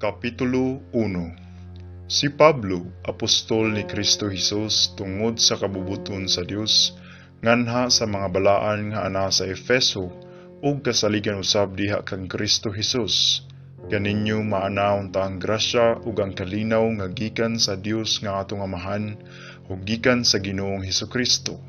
Kapitulo 1. Si Pablo, apostol ni Kristo Jesus tungod sa kabubuton sa Dios, nganha sa mga balaan nga ana sa Efeso, ug kasaligan usab diha kang Kristo Jesus. Kaninyo maanaw ta ang grasya ug ang kalinaw nga gikan sa Dios nga atong Amahan ug gikan sa Ginoong Hesukristo.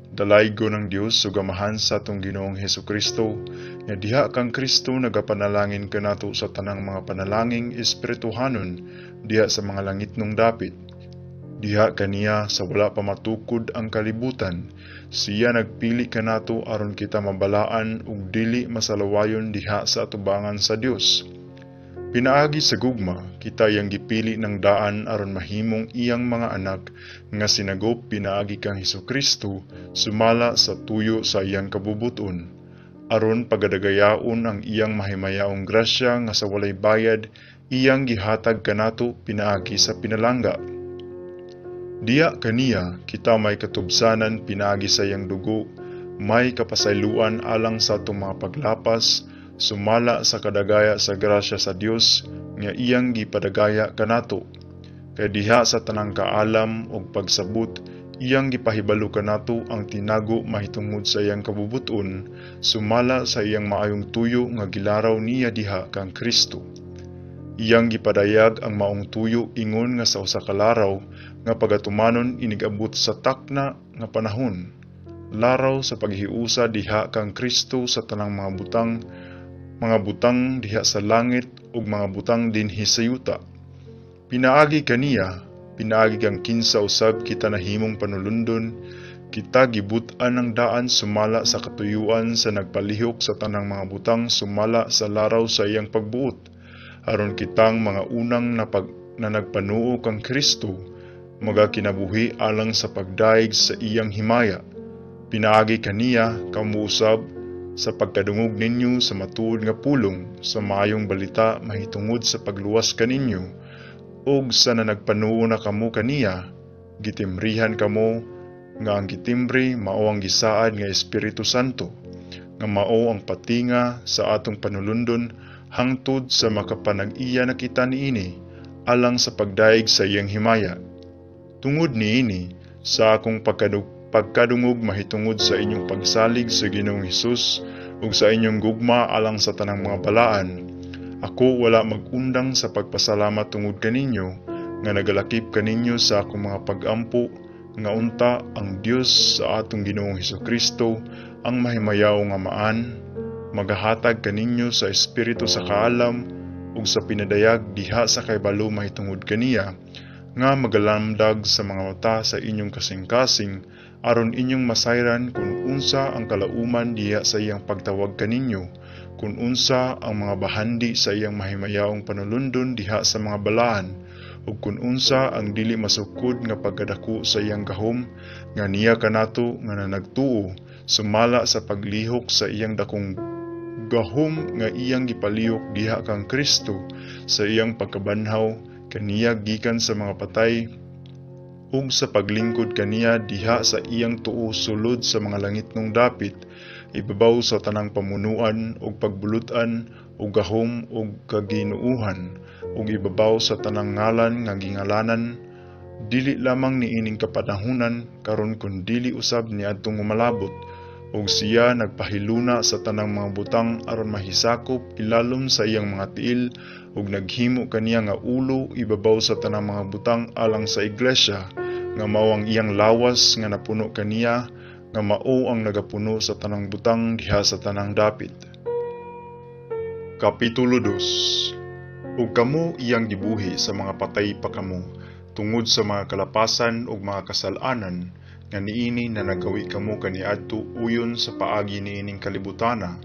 Dalaygo ng Dios ug Amahan sa atong Ginoong Hesukristo, nga diha kang Kristo nagapanalangin kanato sa tanang mga panalangin espirituhanon diha sa mga langitnong dapit. Diha kaniya sa wala pa matukod ang kalibutan, siya nagpili kanato aron kita mabalaan ug dili masalawayon diha sa atubangan sa Dios. Pinaagi sa gugma, kita yang gipili ng daan aron mahimong iyang mga anak nga sinagop pinaagi kang Hesukristo sumala sa tuyo sa iyang kabubuton, aron pagadagayaon ang iyang mahimayaong grasya nga sa walay bayad iyang gihatag kanato pinaagi sa pinalangga. Diya kaniya kita may katubsanan pinaagi sa iyang dugo, may kapasayloan alang sa atong mga paglapas, sumala sa kadagaya sa grasya sa Dios nga iyang gipadagaya kanato. Kay diha sa tanang kaalam ug pagsabot, iyang gipahibalo kanato ang tinago mahitungod sa iyang kabubuton, sumala sa iyang maayong tuyo nga gilaraw niya diha kang Kristo. Iyang gipadayag ang maong tuyo ingon nga sa usa ka laraw nga pagatumanon inigabot sa takna nga panahon. Laraw sa paghiusa diha kang Kristo sa tanang mga butang diha sa langit ug mga butang dinhi sa yuta. Pinaagi kaniya, pinaagi kang kinsa usab kita nahimong panulundon, kita gibutan ng daan sumala sa katuyuan sa nagpalihok sa tanang mga butang sumala sa laraw sa iyang pagbuot, aron kitang mga unang na nagpanuo kang Kristo, magakinabuhi alang sa pagdaig sa iyang himaya. Pinaagi kaniya, kamuusab, sa pagkadungog ninyo sa matuod nga pulong sa maayong balita mahitungod sa pagluwas kaninyo, og sa nanagpanuo na kamo kaniya, gitimrihan kamo nga ang gitimbre mao ang gisaad nga Espiritu Santo, nga mao ang patinga sa atong panulundon hangtod sa makapanag-iya na kita niini alang sa pagdaig sa iyang himaya. Tungod niini sa akong pagkadungog mahitungod sa inyong pagsalig sa Ginoong Hesus ug sa inyong gugma alang sa tanang mga balaan, ako wala magundang sa pagpasalamat tungod kaninyo nga nagalakip kaninyo sa akong mga pag-ampo nga unta ang Dios sa atong Ginoong Hesukristo ang mahimayawong Amaan magahatag kaninyo sa espiritu sa kaalam ug sa pinadayag diha sa kaybalo mahitungod kaniya, nga magalamdag sa mga mata sa inyong kasing-kasing aron inyong masayran kung unsa ang kalauman diha sa iyang pagtawag kaninyo, kung unsa ang mga bahandi sa iyang mahimayaong panulundon diha sa mga balaan, ug kung unsa ang dili masukod nga pagkadako sa iyang gahom nga niya kanato nga nanagtuo sumala sa paglihok sa iyang dakong gahom nga iyang gipalihok diha kang Kristo sa iyang pagkabanhaw kaniya gikan sa mga patay ug sa paglingkod kaniya diha sa iyang tuo sulod sa mga langitnong dapit, ibabaw sa tanang pamunuan ug pagbulutan ug gahom ug kaginuuhan ug ibabaw sa tanang ngalan nga gingalanan, dili lamang niining kapanahunan karon kun dili usab niadtong malabot, ug siya nagpahiluna sa tanang mga butang aron mahisakop ilalom sa iyang mga tiil ug naghimo kaniya nga ulo ibabaw sa tanang mga butang alang sa iglesia, nga mao ang iyang lawas nga napuno kaniya, nga mao ang nagapuno sa tanang butang diha sa tanang dapit. Kapitulo 2. Ug kamo iyang gibuhi sa mga patay pa kamo tungod sa mga kalapasan ug mga kasalanan nga niini na nagawi kamo kaniadto uyon sa paagi niining kalibutana,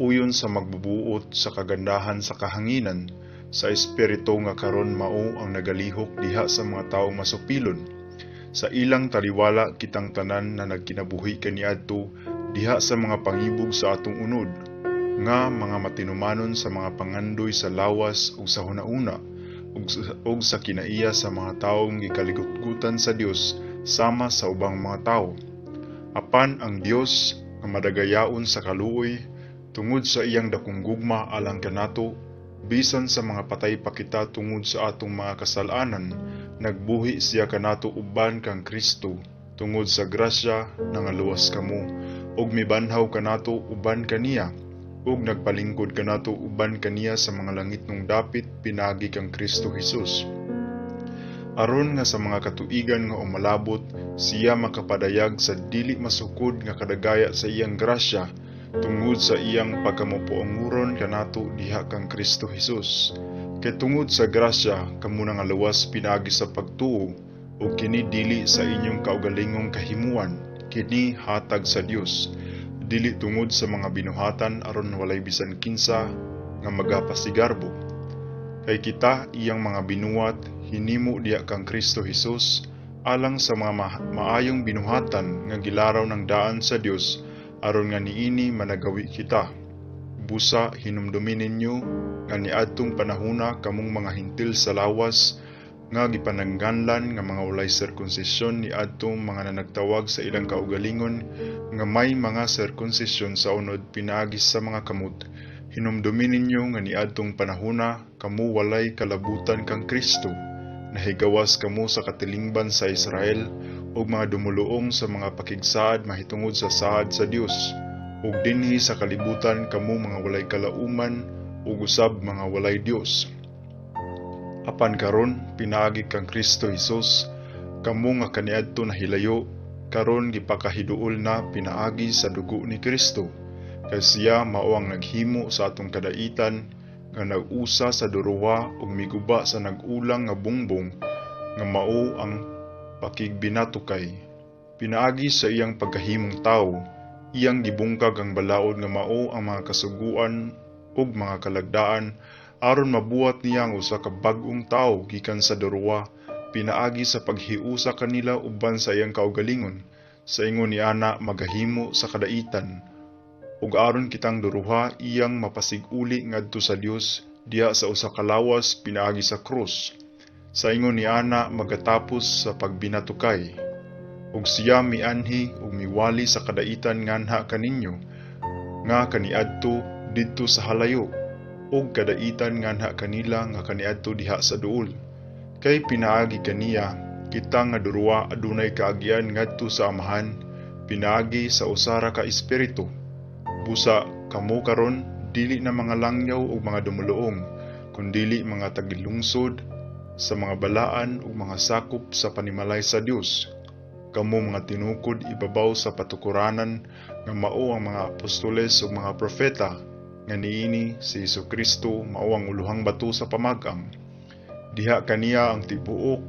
uyon sa magbubuot sa kagandahan sa kahanginan, sa espiritu nga karon mao ang nagalihok diha sa mga taong masupilon. Sa ilang taliwala kitang tanan na nagkinabuhi kaniadto diha sa mga pangibog sa atong unod, nga mga matinumanon sa mga pangandoy sa lawas ug sa hunauna, ug sa kinaiya sa mga taong gikaligutgutan sa Dios sama sa ubang mga tao. Apan ang Dios nga madagayaon sa kaluoy tungod sa iyang dakong gugma alang kanato, Bisan sa mga patay pa kita tungod sa atong mga kasalanan, nagbuhi siya kanato uban kang Kristo, tungod sa grasya nangaluwas kamo, ug mibanhaw kanato uban kaniya, ug nagpalingkod kanato uban kaniya sa mga langitnong dapit pinagi kang Kristo Hesus. Aron nga sa mga katuigan nga umalabot, siya makapadayag sa dili masukod nga kadagaya sa iyang grasya, tungod sa iyang pagkamupuanguron kanato diha kang Kristo Hesus. Kay tungod sa grasya kamo nangaluwas pinagi sa pagtuo, ug kini dili sa inyong kaugalingong kahimuan, kini hatag sa Dios, dili tungod sa mga binuhatan aron walay bisan kinsa nga magapasigarbo. Kay kita iyang mga binuwat hinimo diha kang Kristo Hesus alang sa mga maayong binuhatan nga gilaraw ng daan sa Dios, aron nga niini managawi kita. Busa hinumdumin ninyo nga niadtong panahona kamong mga hintil sa lawas nga gipanangganlan nga mga walay sirkunsisyon niadtong mga nanagtawag sa ilang kaugalingon nga may mga sirkunsisyon sa unod pinaagi sa mga kamot. Hinumdumin ninyo nga niadtong panahona kamo walay kalabutan kang Kristo, nahigawas kamo sa katilingban sa Israel ug mga dumuluong sa mga pakigsaad mahitungod sa saad sa Dios, ug dinhi sa kalibutan kamo mga walay kalauman ug usab mga walay Dios. Apan karon pinaagi kang Kristo Hesus, kamo nga kaniadto nahilayo karon gipakahiduol na pinaagi sa dugo ni Kristo. Kay siya mao ang naghimo sa atong kadaitan nga nag-usa sa duruwa ug miguba sa nag-ulang nga bungbong nga mao ang pakigbinatukay. Pinaagi sa iyang pagkahimong tawo, iyang gibungkag ang balaod nga mao ang mga kasuguan ug mga kalagdaan aron mabuhat niya ang usa ka bag-ong tawo gikan sa duruwa, pinaagi sa paghiusa kanila uban sa iyang kaugalingon, sa ingon ni ana magahimo sa kadaitan. Ug aron kitang duruha iyang mapasig-uli ngadto sa Dios diha sa usa ka lawas pinaagi sa krus. Sa ingon ni ana magatapos sa pagbinatukay. Ug siya mianhi ug miwali sa kadaitan nganha kaninyo nga kaniadto didto sa halayo, ug kadaitan nganha kanila nga kaniadto diha sa duol. Kay pinaagi kaniya kita nga duruwa adunay kaagian ngadto sa Amahan, pinaagi sa usara ka espiritu. Busa kamo karon dili na mga langyaw ug mga dumuluong, kundili mga tagilungsod sa mga balaan ug mga sakop sa panimalay sa Dios. Kamo mga tinukod ibabaw sa patukuranan nga mao ang mga apostoles ug mga propeta, nga niini si Jesucristo mao ang uluhang bato sa pamag-ang. Diha kaniya ang tibuok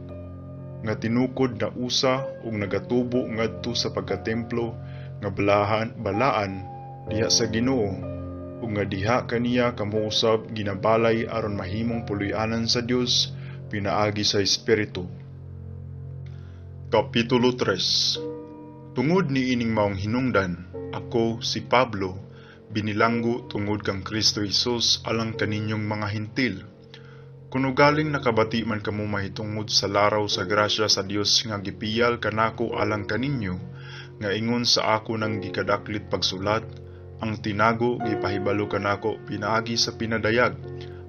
nga tinukod na usa ug nagatubo ngadto sa pagkatemplo nga balaan diha sa Ginoo, ug nga diha kaniya kamo usab ginabalay aron mahimong puloy-anan sa Dios pinaagi sa Espiritu. Kapitulo 3. Tungod ni ining maong hinungdan, ako si Pablo, binilanggo tungod kang Kristo Hesus alang kaninyong mga hintil. Kuno galing nakabati man kamo mahitungod sa laraw sa grasya sa Dios nga gipiyal kanako alang kaninyo, nga ingon sa ako nang gikadaklit pagsulat, ang tinago gipahibalo kanako pinaagi sa pinadayag,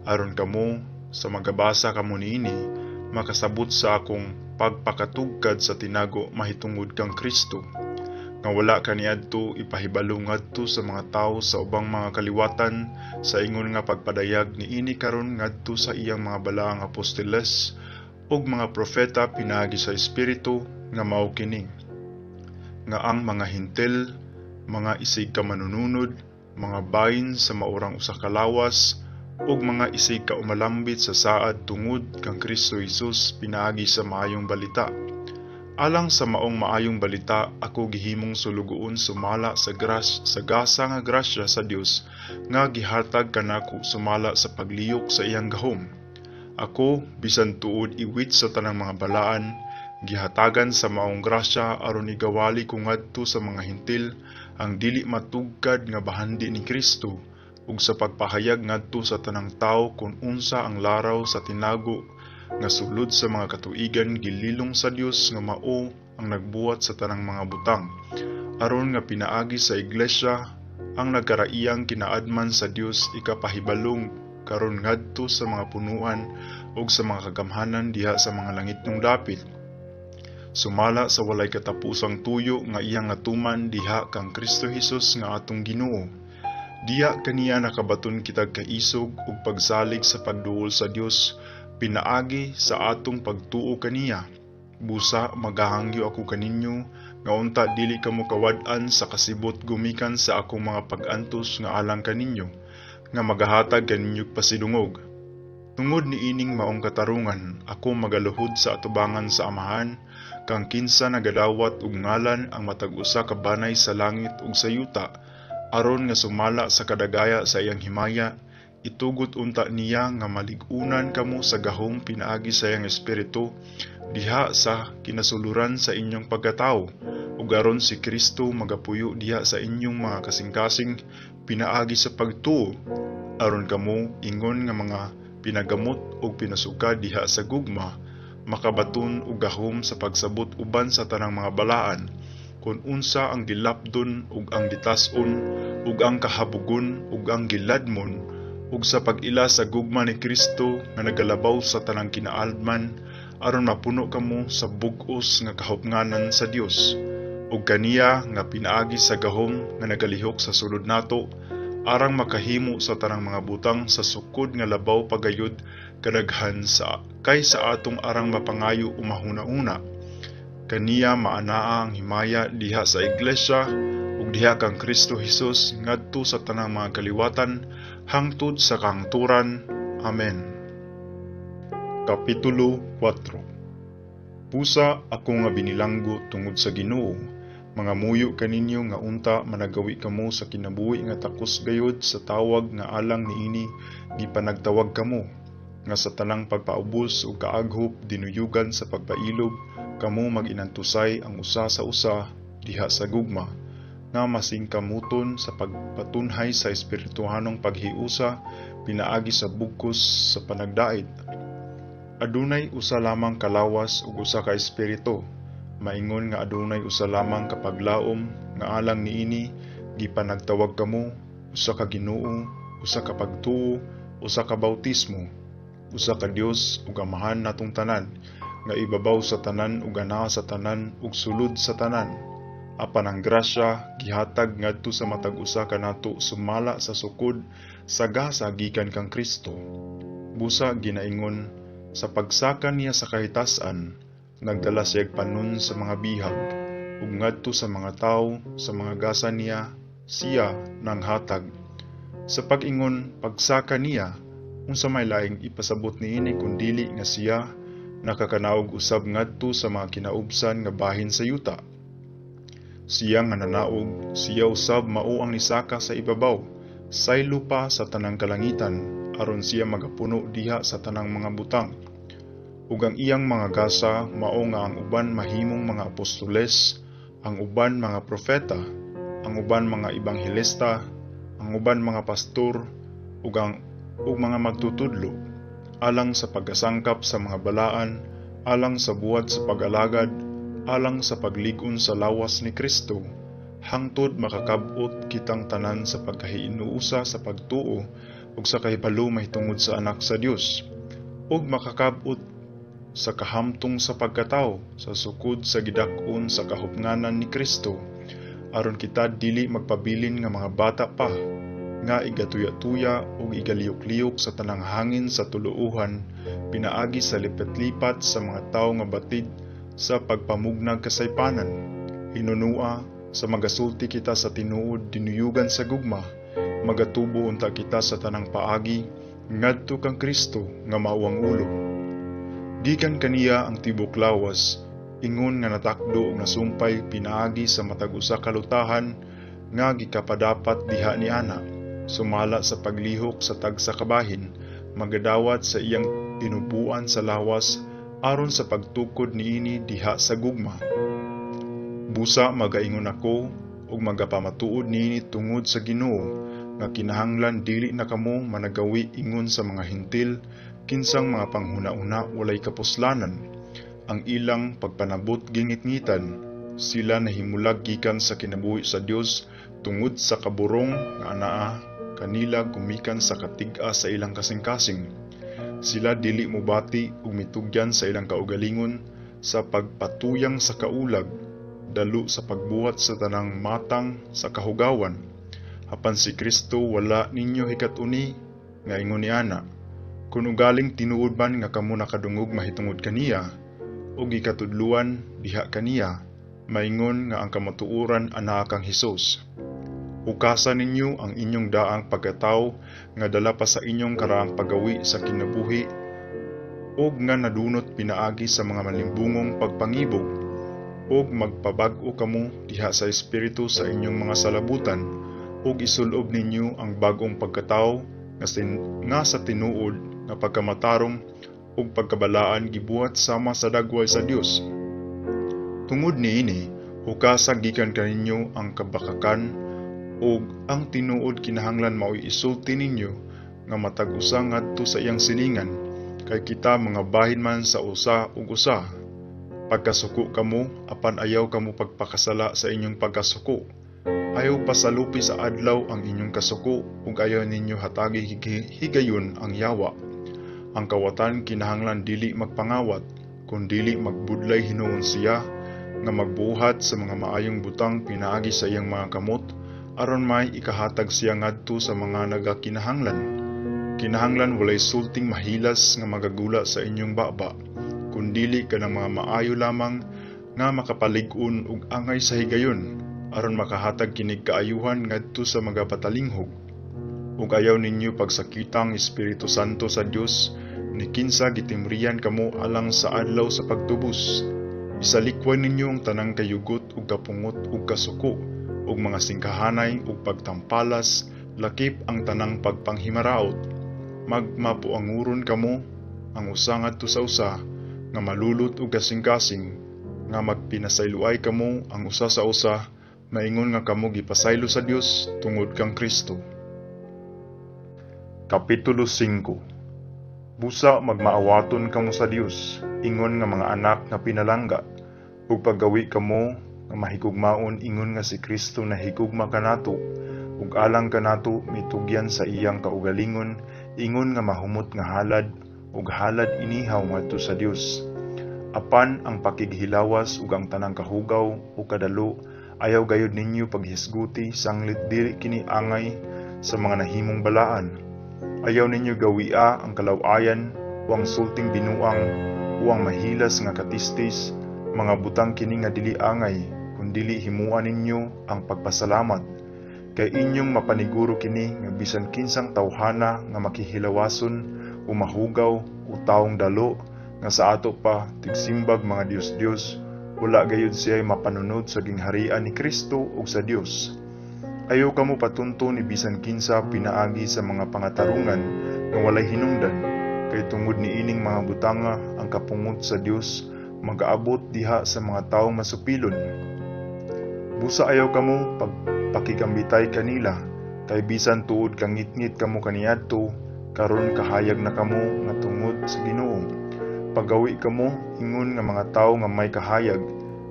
aron kamo sa magabasa kamo niini makasabot sa akong pagpakatugkad sa tinago mahitungod kang Kristo, nga wala kaniadto ipahibalo ngadto sa mga tao sa ubang mga kaliwatan sa ingon nga pagpadayag niini karon ngadto sa iyang mga balaang apostoles ug mga propeta pinaagi sa Espiritu, nga mao kini nga ang mga hintil, mga isig ka manununod, mga bayin sa maurang usa ka lawas, ug mga isig ka umalambit sa saad tungod kang Kristo Hesus pinaagi sa maayong balita. Alang sa maong maayong balita, ako gihimong sulugoon sumala sa gasa nga grasya sa Dios nga gihatag kanako sumala sa pagliyok sa iyang gahom. Ako bisan tuod iwit sa tanang mga balaan, gihatagan sa maong grasya aron igawali ko ngadto sa mga hintil ang dili matugkad nga bahandi ni Kristo, ug sa pagpahayag ngadto sa tanang tao kung unsa ang laraw sa tinago nga sulod sa mga katuigan gililong sa Dios nga mao ang nagbuhat sa tanang mga butang, aron nga pinaagi sa iglesia ang nagkaraiyang kinaadman sa Dios ikapahibalong karon ngadto sa mga punuan ug sa mga kagamhanan diha sa mga langit nung dapit. Sumala sa walay katapusang tuyo nga iyang ngatuman diha kang Kristo Hesus nga atong Ginoo. Diha kaniya nakabaton kitag kaisog ug pagsalig sa pagduol sa Dios, pinaagi sa atong pagtuo kaniya. Busa magahangyo ako kaninyo nga unta dili kamo kawad-an sa kasibot gumikan sa akong mga pag-antos nga alang kaninyo, nga magahatag kaninyo pasidungog. Tungod ni ining maong katarungan, ako magaluhod sa atubangan sa Amahan, kang kinsa nagadawat ug ngalan ang matag usa ka banay sa langit ug sa yuta, aron nga sumala sa kadagaya sa iyang himaya, itugot unta niya nga malig-unan kamo sa gahom pinaagi sa iyang espiritu diha sa kinasuluran sa inyong pagkatao, ug aron si Kristo magapuyo diha sa inyong mga kasing-kasing pinaagi sa pagtuo, aron kamo ingon nga mga pinagamot ug pinasuka diha sa gugma, makabaton ug gahom sa pagsabot uban sa tanang mga balaan, kung unsa ang gilapdon ug ang ditason ug ang kahabugon ug ang giladmon, ug sa pag-ila sa gugma ni Kristo nga nagalabaw sa tanang kinaalman, aron mapuno kamo sa bug-os nga kahupnganan sa Dios, ug kaniya nga pinaagi sa gahom nga nagalihok sa sulod nato, arang makahimo sa tanang mga butang sa sukod nga labaw pagayod kadaghan sa kaysa atong arang mapangayo umahuna-una. Kaniya maanaa ang himaya diha sa iglesia ug diha kang Kristo Hesus ngadto sa tanang mga kaliwatan hangtod sa kahangturan. Amen. Kapitulo 4. Pusa ako nga binilanggo tungod sa Ginoo, mga muyo kaninyo nga unta managawi kamo sa kinabuhi nga takos gayod sa tawag nga alang niini gipanagtawag kamo, nga sa tanang pagpaubos ug kaaghop dinuyugan sa pagpailog kamo maginantusay ang usa sa usa diha sa gugma, nga masingkamuton sa pagpatunhay sa espirituhanong paghiusa pinaagi sa bugkos sa panagdait. Adunay usa lamang kalawas ug usa ka espiritu, maingon nga adunay usa lamang kapaglaom nga alang niini gipanagtawag kamo, usa ka Ginoo, usa ka pagtuo, usa ka bautismo, usa ka Dios ug Amahan natong tanan, nga ibabaw sa tanan ug anaa sa tanan ug sulod sa tanan. Apan ang grasya gihatag ngadto sa matag usa kanato sumala sa sukod sa gasa gikan kang Kristo. Busa ginaingon sa pagsaka niya sa kahitasan, nagdala siya panun sa mga bihag, ug ngadto sa mga tao sa mga gasa niya siya nang hatag. Sa pag-ingon pagsaka niya, unsa may laing ipasabot niini kundili nga siya nakakanaog usab ngadto sa mga kinaubsan nga bahin sa yuta. Siya nga nanaog, siya usab mao ang nisaka sa ibabaw, saylo pa sa tanang kalangitan, aron siya magapuno diha sa tanang mga butang. Ug ang iyang mga gasa mao nga ang uban mahimong mga apostoles, ang uban mga propeta, ang uban mga ebanghelista, ang uban mga pastor, ug mga magtutudlo, alang sa pagkasangkap sa mga balaan, alang sa buhat sa pag-alagad, alang sa paglig-on sa lawas ni Kristo, hangtod makakab-ot kitang tanan sa pagkahiinuusa sa pagtuo ug sa kahibalo mahitungod sa anak sa Dios, ug makakab-ot sa kahamtong sa pagkatao sa sukod sa gidak-on sa kahupnganan ni Kristo, aron kita dili magpabilin nga mga bata pa, nga igatuya-tuya ug igaliyok-liyok sa tanang hangin sa tuluuhan, pinaagi sa lipat-lipat sa mga tawo nga batid sa pagpamugnag kasaypanan. Hinunua sa magasulti kita sa tinuod dinuyugan sa gugma, magatubo unta kita sa tanang paagi ngadto kang Kristo nga mao ang ulo. Gikan kaniya ang tibok lawas, ingon nga natakdo ug nasumpay pinaagi sa matag usa ka lutahan nga gikapadapat diha ni ana, sumala sa paglihok sa tagsa kabahin, magadawat sa iyang tinubuan sa lawas aron sa pagtukod niini diha sa gugma. Busa magaingon ako ug magapamatuod niini tungod sa Ginoo, nga kinahanglan dili na kamo managawi ingon sa mga hintil kinsang mga panghuna-una walay kapuslanan, ang ilang pagpanabot gingit-ngitan, sila nahimulag gikan sa kinabuhi sa Dios tungod sa kaburong nga anaa kanila gumikan sa katig-a sa ilang kasing-kasing. Sila dili mobati ug mitugyan sa ilang kaugalingon sa pagpatuyang sa kaulag, dalo sa pagbuhat sa tanang matang sa kahugawan. Apan si Kristo wala ninyo hikat-uni nga ingon niana. Kung ugaling tinuod man nga kamo nakadungog mahitungod kaniya, o gikatudluan diha kaniya, maingon nga ang kamatuoran ana kang Hesus. Ukasan ninyo ang inyong daang pagkatao nga dala pa sa inyong karaang pagawi sa kinabuhi, og nga nadunot pinaagi sa mga malimbungong pagpangibog, og magpabag-o kamo diha sa espiritu sa inyong mga salabutan, og isulob ninyo ang bagong pagkatao nga sa tinuod nga pagkamatarong ug pagkabalaan gibuhat sama sa dagway sa Dios. Tungod niini, hukasa gikan kaninyo ang kabakakan ug ang tinuod kinahanglan mao'y isulti ninyo nga matag usa ngadto sa iyang silingan, kay kita mga bahin man sa usa ug usa. Pagkasuko kamo apan ayaw kamo pagpakasala sa inyong pagkasuko. Ayaw pasalupi sa adlaw ang inyong kasuko ug ayaw ninyo hatagi higayon ang yawa. Ang kawatan kinahanglan dili magpangawat, kundili magbudlay hinuon siya, nga magbuhat sa mga maayong butang pinaagi sa iyang mga kamot, aron may ikahatag siya ngadto sa mga nagakinahanglan. Kinahanglan walay sulting mahilas nga magagula sa inyong baba, kundili ka ng mga maayo lamang nga makapalig-on ug angay sa higayon, aron makahatag kinig kaayuhan ngadto sa mga patalinghog. Ug ayaw ninyo pagsakitang Espiritu Santo sa Dios, ni kinsa gitimriyan kamo alang sa adlaw sa pagtubos. Isalikwan ninyo ang tanang kayugot ug kapungot ug kasuko, ug mga singkahanay ug pagtampalas, lakip ang tanang pagpanghimaraot. Magmapuanguron kamo ang usa ngadto sa usa, nga malulot ug kasing-kasing, nga magpinasayloay kamo ang usa sa usa, maingon nga kamo gipasaylo sa Dios tungod kang Kristo. Kapitulo 5. Busa magmaawaton kamo sa Dios, ingon nga mga anak nga pinalangga, ug paggawi kamo nga mahigugmaon ingon nga si Kristo nahigugma kanato, ug alang kanato mitugyan sa iyang kaugalingon, ingon nga mahumot nga halad, ug halad inihaw ngadto sa Dios. Apan ang pakighilawas ug ang tanang kahugaw ug kadalo, ayaw gayud ninyo paghisguti sanglit dili kini angay sa mga nahimong balaan. Ayaw ninyo gawia ang kalawayan, uang sulting binuang, uang mahilas nga katistis, mga butang kini nga dili angay, kundili himuan ninyo ang pagpasalamat. Kay inyong mapaniguro kini nga bisan kinsang tawhana nga makihilawason, o mahugaw, o taong dalo, nga sa ato pa tigsimbag mga Dios-Dios, wala gayud siya'y mapanunod sa gingharian ni Kristo ug sa Dios. Ayaw kamo patunto ni bisan kinsa pinaagi sa mga pangatarungan nga walay hinungdan, kay tungod ni ining mga butanga ang kapungot sa Dios magaabot diha sa mga taong masupilon. Busa ayaw kamo pagpakigambitay kanila, kay bisan tuod kangit-ngit kamo kaniadto, karon kahayag na kamo nga tungod sa Ginoo. Paggawi kamo ingon nga mga tawo nga may kahayag,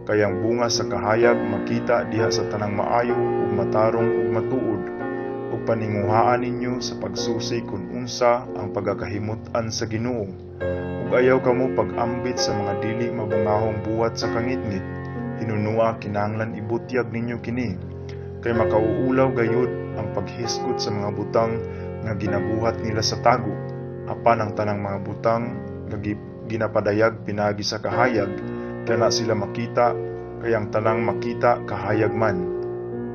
kay ang bunga sa kahayag makita diha sa tanang maayo ug matarong ug matuod, ug paninguhaan ninyo sa pagsusi kung unsa ang pagakahimutan sa Ginoo. Ug ayaw kamo pag-ambit sa mga dili mabungahong buhat sa kangitngit, hinunua kinahanglan ibutyag ninyo kini, kay makauulaw gayud ang paghisgot sa mga butang nga ginabuhat nila sa tago, apan ang tanang mga butang nga ginapadayag pinagi sa kahayag, kana sila makita, kay ang tanang makita kahayag man.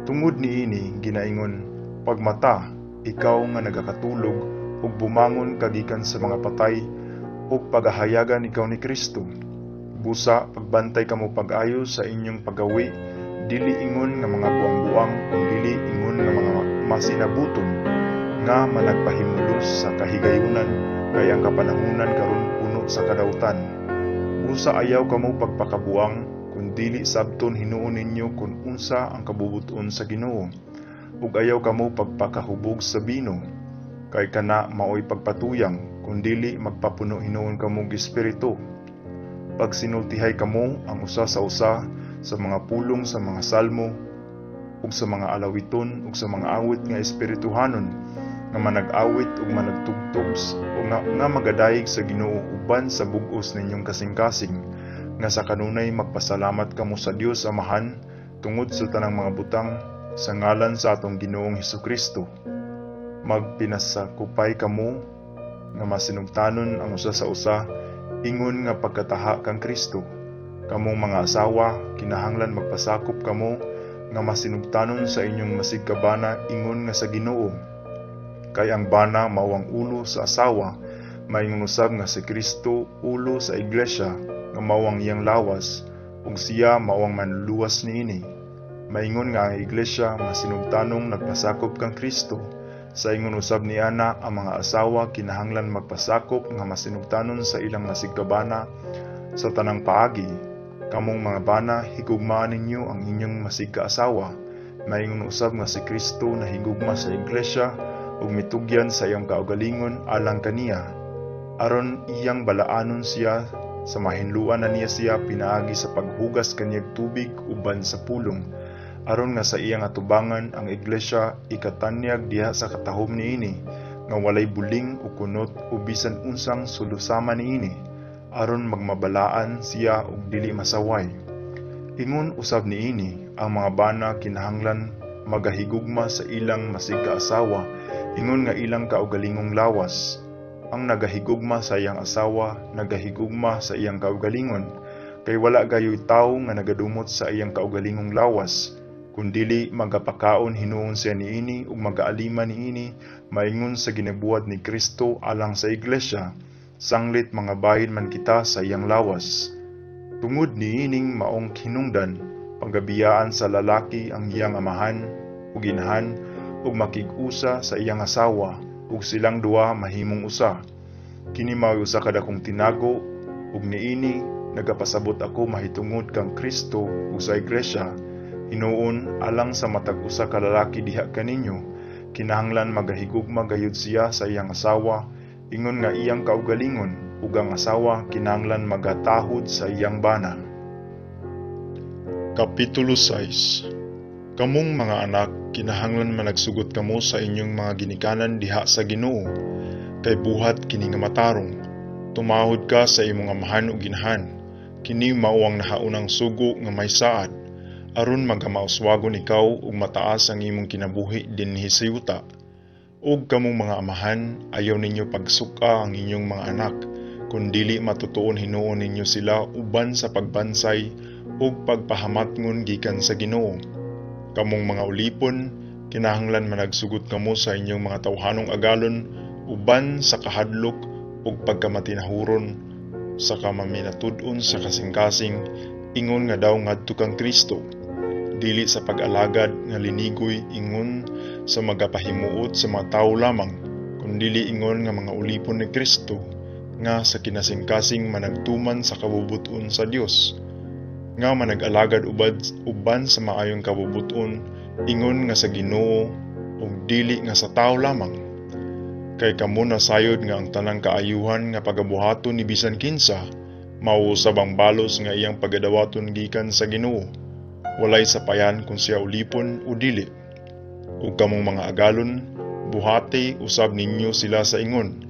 Tungod niini ginaingon, pagmata, ikaw nga nagakatulog, ug bumangon kagikan sa mga patay, ug pagahayagan ikaw ni Kristo. Busa pagbantay kamo pag-ayo sa inyong paggawi, dili ingon nga mga buang-buang, kung dili ingon nga mga masinabuton, nga managpahimulos sa kahigayunan, kay ang kapanahunan karon puno sa kadautan. Busa ayaw kamo pagpakabuang, kung dili sabton hinuon ninyo kung unsa ang kabubuton sa Ginoo. Ug ayaw kamo pagpakahubog sa bino, kay kana maoy pagpatuyang, kung dili magpapuno hinuon kamo og espiritu. Pagsinultihay kamo ang usa sa usa sa mga pulong sa mga salmo, ug sa mga alawiton, ug sa mga awit nga espirituhanon, nga manag-awit ug managtugtog o nga magadayeg sa Ginoo uban sa bug-os ninyong kasing-kasing, nga sa kanunay magpasalamat kamo sa Dios Amahan tungod sa tanang mga butang sa ngalan sa atong Ginoong Hesukristo. Magpinasakupay kamo nga masinugtanon ang usa sa usa ingon nga pagkataha kang Kristo. Kamong mga asawa kinahanglan magpasakop kamo nga masinugtanon sa inyong masigkabana ingon nga sa Ginoo. Kay ang bana mao ang ulo sa asawa, maingon usab nga si Kristo ulo sa iglesia nga mao ang iyang lawas, ug siya mao ang manluluwas niini. Maingon nga ang iglesia masinugtanong nagpasakop kang Kristo. Sa ingon usab ni ana ang mga asawa kinahanglan magpasakop nga masinugtanon sa ilang masigkabana sa tanang paagi. Kamong mga bana, higugmaan ninyo ang inyong masigkaasawa. Maingon usab nga si Kristo na higugma sa iglesia ug mitugyan sa iyang kaugalingon alang kaniya, aron iyang balaanon siya sa mahinluan na niya siya pinaagi sa paghugas kaniyang tubig uban sa pulong, aron nga sa iyang atubangan ang iglesia ikatanyag diha sa katahom niini nga walay buling o kunot o bisan unsang sulusama niini, aron magmabalaan siya og dili masaway. Ingon usab niini ang mga bana kinahanglan magahigugma sa ilang masigkaasawa ingon nga ilang kaugalingong lawas. Ang nagahigugma sa iyang asawa nagahigugma sa iyang kaugalingon, kay wala gayoy tawo nga nagadumot sa iyang kaugalingong lawas, kundili magapakaon hinuon siya niini ug magaalima niini maingon sa ginabuhat ni Kristo alang sa iglesia, sanglit mga bahin man kita sa iyang lawas. Tungod niining maong hinungdan, panggabiyaan sa lalaki ang iyang amahan ug inahan ug makig-usa sa iyang asawa ug silang duha mahimong usa. Kini mao usa ka dakong tinago ug niini nagapasabot ako mahitungod kang Kristo ug sa iglesia. Hinuon alang sa matag usa ka lalaki diha kaninyo, kinahanglan magahigugma gayud siya sa iyang asawa ingon nga iyang kaugalingon, ug ang asawa kinahanglan magatahod sa iyang bana. Kapitulo 6. Kamong mga anak, kinahanglan managsugot kamo sa inyong mga ginikanan diha sa Ginoo, kay buhat kini nga matarong. Tumahod ka sa imong amahan ug inahan, kini mao ang nahaunang sugo nga may saad, aron magamauswagon ikaw ug mataas ang imong kinabuhi dinhi sa yuta. Ug kamong mga amahan, ayaw ninyo pagsuka ang inyong mga anak, kundili matutuon hinuon ninyo sila uban sa pagbansay ug pagpahamatngon gikan sa Ginoo. Kamong mga ulipon, kinahanglan managsugot kamo sa inyong mga tawhanong agalon uban sa kahadlok ug pagkamatinahuron sa kamaminatud-on sa kasing-kasing, ingon nga daw ngadto kang Kristo. Dili sa pag-alagad nga linigoy ingon sa magapahimuot sa mga tao lamang, kundili ingon nga mga ulipon ni Kristo nga sa kinasing-kasing managtuman sa kabubuton sa Dios, nga manag-alagad uban sa maayong kabubuton ingon nga sa Ginoo ug dili nga sa tao lamang. Kay kamo nasayod nga ang tanang kaayuhan nga pagabuhaton ni bisan kinsa mao usab ang balos nga iyang pagadawaton gikan sa Ginoo, walay sapayan kung siya ulipon o dili. Ug kamong mga agalon, buhati usab ninyo sila sa ingon,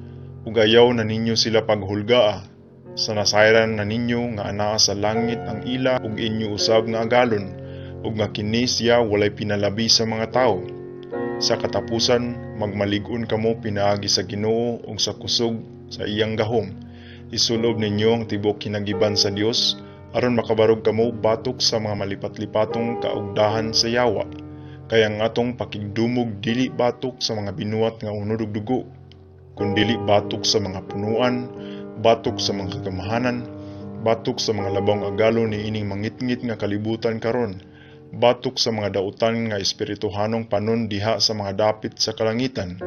ug ayaw na ninyo sila paghulgaa, sa nasayran na ninyo nga anaa sa langit ang ila ug inyo usab nga agalon, ug nga kini siya walay pinalabi sa mga tao. Sa katapusan, magmalig-on kamo pinaagi sa Ginoo ug sa kusog sa iyang gahom. Isulob ninyo ang tibok kinagiban sa Dios, aron makabarog kamo batok sa mga malipat-lipatong kaugdahan sa yawa. Kaya ang atong pakigdumog dili batok sa mga binuat nga unod ug dugo, kundili batok sa mga punuan, batok sa mga kagamahanan, batok sa mga labang agalo ni ining mangitngit nga kalibutan karon, batok sa mga dautan nga espirituhanong panon diha sa mga dapit sa kalangitan.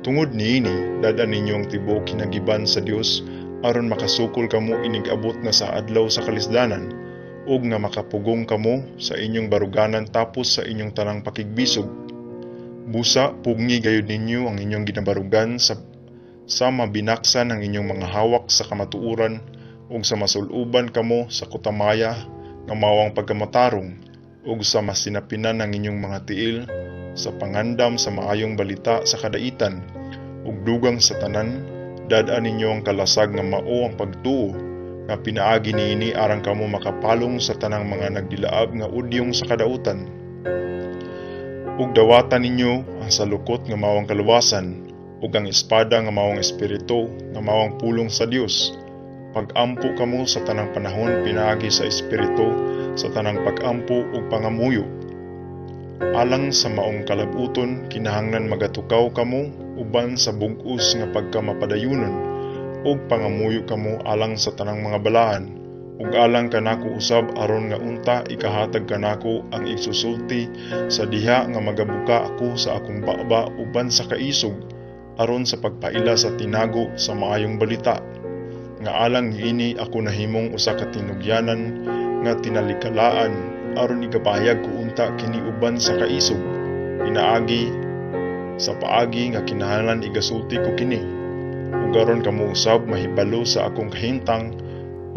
Tungod niini, dadan ninyo ang tibok kinagiban sa Dios, aron makasukol kamo inig-abot na sa adlaw sa kalisdanan, ug nga makapugong kamo sa inyong baruganan tapos sa inyong tanang pakigbisog. Busa, pugni gayud ninyo ang inyong ginabarugan sa mabinaksan ang inyong mga hawak sa kamatuuran ug sa masuluban kamo sa kutamaya nga mawang pagkamatarong ug sa masinapinan ang inyong mga tiil sa pangandam sa maayong balita sa kadaitan, ug dugang sa tanan, dad-an ninyo ang kalasag nga mao ang pagtuo, nga pinaagi niini arang kamo makapalong sa tanang mga nagdilaab nga udyong sa kadautan. Ug dawatan ninyo ang salukot nga mawang kaluwasan, ug ang espada nga mawang espiritu nga mawang pulong sa Dios. Pag-ampo kamo sa tanang panahon pinaagi sa espiritu, sa tanang pag-ampo ug pangamuyo. Alang sa maong kalabuton kinahanglan magatukaw kamo uban sa bug-os nga pagkamapadayunon, ug pangamuyo kamo alang sa tanang mga balaan, ug alang kanako usab aron nga unta ikahatag kanako ang igsusulti sa diha nga magabuka ako sa akong baba uban sa kaisog, aron sa pagpaila sa tinago sa maayong balita. Nga alang niini ako nahimong usa ka tinugyanan nga tinalikalaan aron igapahayag ko unta kini uban sa kaisog, pinaagi sa paagi nga kinahanglan igasulti ko kini, ug aron kamo usab mahibalo sa akong kahimtang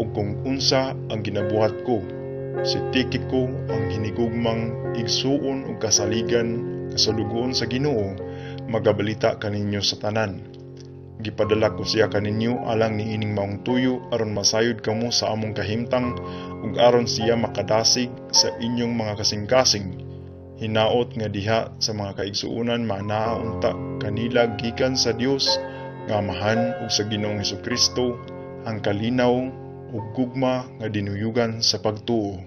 ug kung unsa ang ginabuhat ko. Si Tikiko ang hinigugmang igsuon ug kasaligan kasalugoon sa Ginoo, magabalita kaninyo sa tanan. Gipadala ko siya kaninyo alang niining maong tuyo aron masayod kamo sa among kahimtang ug aron siya makadasig sa inyong mga kasing-kasing. Hinaot nga diha sa mga kaigsuonan manaa unta kanila gikan sa Dios nga Amahan ug sa Ginoong Hesukristo ang kalinaw ug gugma nga dinuyugan sa pagtuo.